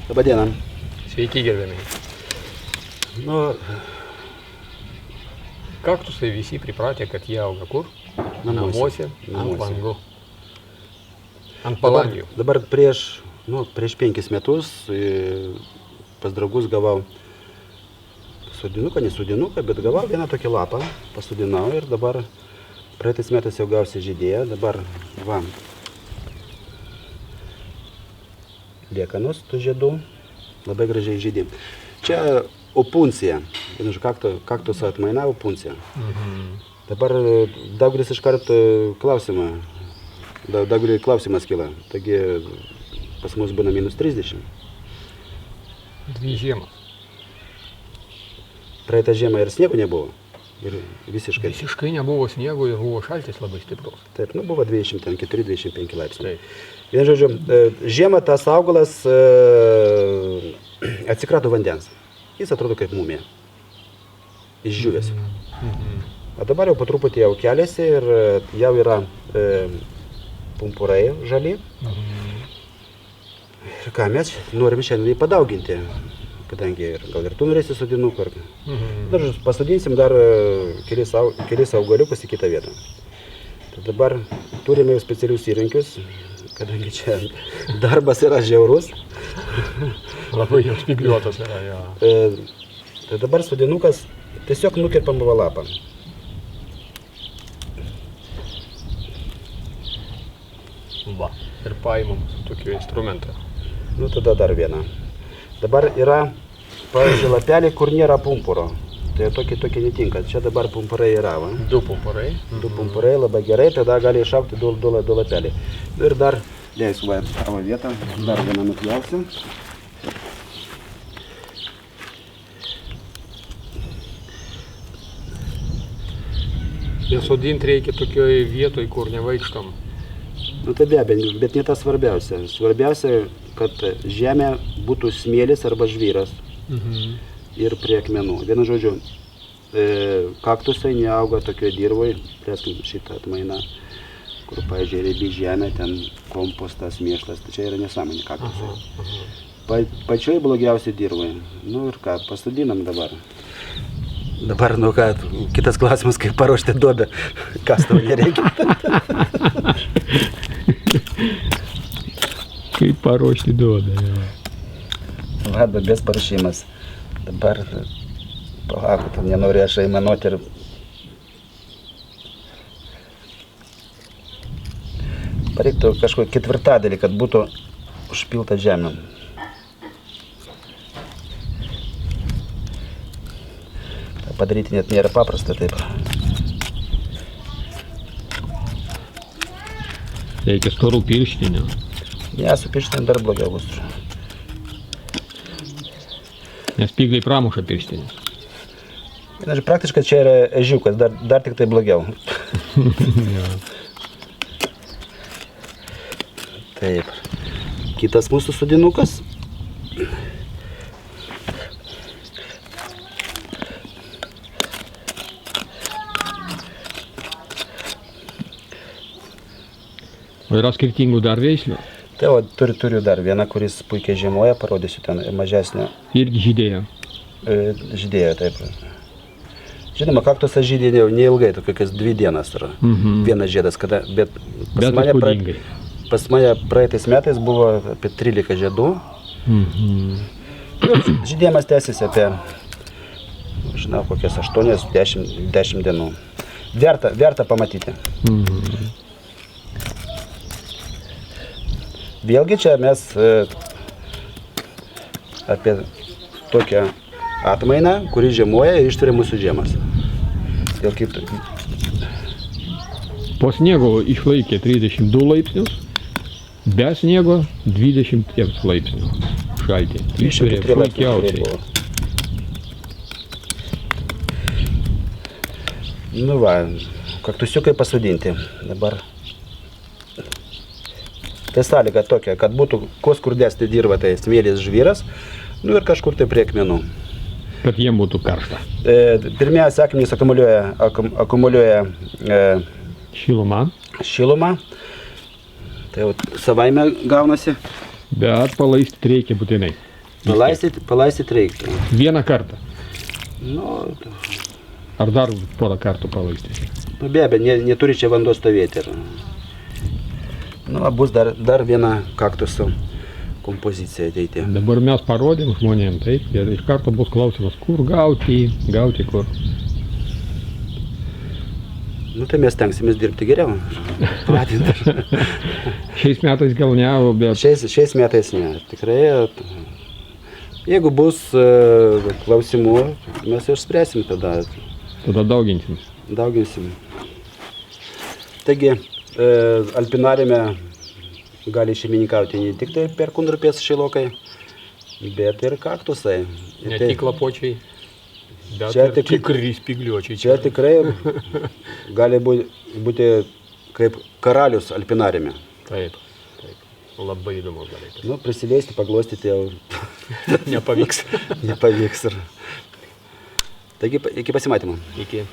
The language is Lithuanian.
Labadiena. Sveiki, gerbiami. Nu, Kaktusai visi pripratę, kad jie auga kur? Namuose. Ant langų. Ant palangių. Dabar prieš 5 metus pas draugus gavau sodinuką, nesodinuką, bet gavau vieną tokį lapą, pasodinau ir dabar praeitais metais jau gausi žydėję, dabar va, liekanos tų žiedų, labai gražiai žydė. Čia opuncija, vienas kaktuso atmaina opuncija. Dabar daugelis iš karto klausimas kyla, taigi pas mus būna -30. 2 žiemos. Praeitą žiemą ir sniego nebuvo. Ir visiškai. Visiškai nebuvo sniego ir buvo šaltis labai stiprus. Taip, buvo 24-25 laipsniai. Taip. Vienu žodžiu, žiemą tas augalas atsikrato vandens. Jis atrodo kaip mumija. Išdžiūvęs. O dabar jau po truputį jau keliasi ir jau yra pumpurai žali. Ir ką mes norime šiandien jį padauginti, kadangi gal ir tu norėsi sodinukų. Dar pasodinsim dar kelis augaliukus į kitą vietą. Tai dabar turime jau specialius įrankius, kadangi čia darbas yra žiaurus. Labai jau spygliuotas yra, jo. Tai dabar sodinukas tiesiog nukirpam lapą. Va. Ir paimam tokį instrumentą. Nu tada dar vieną. Dabar yra, pavyzdžiui, lapeliai, kur nėra pumpuro. Tai tokie netinka. Čia dabar pumpurai yra. Va. 2 pumpurai. 2 pumpurai labai gerai, tada gali išaugti 2 lapeliai. Ir dar leisiu va savo vietą, dar vieną nupjausiu. Ir sodinti reikia tokioj vietoj, kur nevaikštom. Nu tai be abejo, bet ne tas svarbiausia. Svarbiausia, kad žemė būtų smėlis arba žvyras ir prie akmenų. Vienu žodžiu, kaktusai neauga tokioje dirvoje, plėskim šitą atmainą, kur, pavyzdžiui, riebi žemė, ten kompostas, mėšlas, tai čia yra nesąmonė kaktusai. Pačioj blogiausiai dirvoje. Nu ir ką, pasodinam dabar. Dabar, nu ką, kitas klausimas, kaip paruošti duobę, kas tau nereikia. Kaip paruošti duobę, jo. Va, duobės paruošimas. Dabar, palauk, tu nenori aš aimanuoti ir... Pareiktų kažkokį ketvirtadalį, kad būtų užpilta žemė. Padaryti net nėra paprasta taip. Reikia storų pirštinių. Ne, su pirštinėm dar blogiau bus. Nes spygliai pramuša pirštinius. Praktiškai čia yra ežiukas, dar tik tai blogiau. Taip. Kitas mūsų sodinukas. O yra skirtingų dar veislių? Tai o turiu dar vieną, kuris puikiai žiemoja, parodysiu ten mažesnę. Irgi žydėjo? Žydėjo, taip. Žinoma, kaktusas žydė neilgai, kokias 2 dienas yra. Vienas žiedas, bet pas mane praeitais metais buvo apie 13 žiedų. Žydėjimas tęsiasi apie, žinau, kokias 8-10 dienų. Verta pamatyti. Vėlgi čia mes apie tokią atmainą, kuri žiemoja ir ištveria mūsų žiemas. Po sniego išlaikė 32 laipsnius, be sniego 20 laipsnių šaltį. Ištveria puikiausiai. Nu va, kaktusiukai pasodinti dabar. Tai sąlyga tokia, kad būtų kuo skurdesnė dirva, tai smėlis žvyras, nu ir kažkur tai prie akmenų. Kad jiem būtų karšta. Pirmiausia, akmenys akumuliuoja šilumą. Tai jau savaime gaunasi. Bet palaisti reikia būtinai. Palaistyti reiktų. Vieną kartą. Nu, Ar dar porą kartų palaistyti? nu, be abejo, neturi čia vanduo stovėti. Nu, bus dar viena kaktuso kompozicija ateiti. Dabar mes parodėm žmonėm, taip, ir iš karto bus klausimas, kur gauti kur. Nu, tai mes tenksimės dirbti geriau. Pratinti. Šiais metais gal ne, bet Šiais metais ne. Tikrai, jeigu bus klausimų, mes išspręsim tada. dauginsim. Dauginsim. Taigi, alpinariume gali šeimininkauti ne tik tai perkūnropės šilokai, bet ir kaktusai. Ne Tai tik lapuočiai, bet Čia ir tik- tikri spygliuočiai. čia tikrai gali būti kaip karalius alpinariume. Taip. Labai įdomus dalykas. Nu, prisiliesti, paglostyti jau Nepavyks. nepavyks. Taigi, iki pasimatymo. Iki.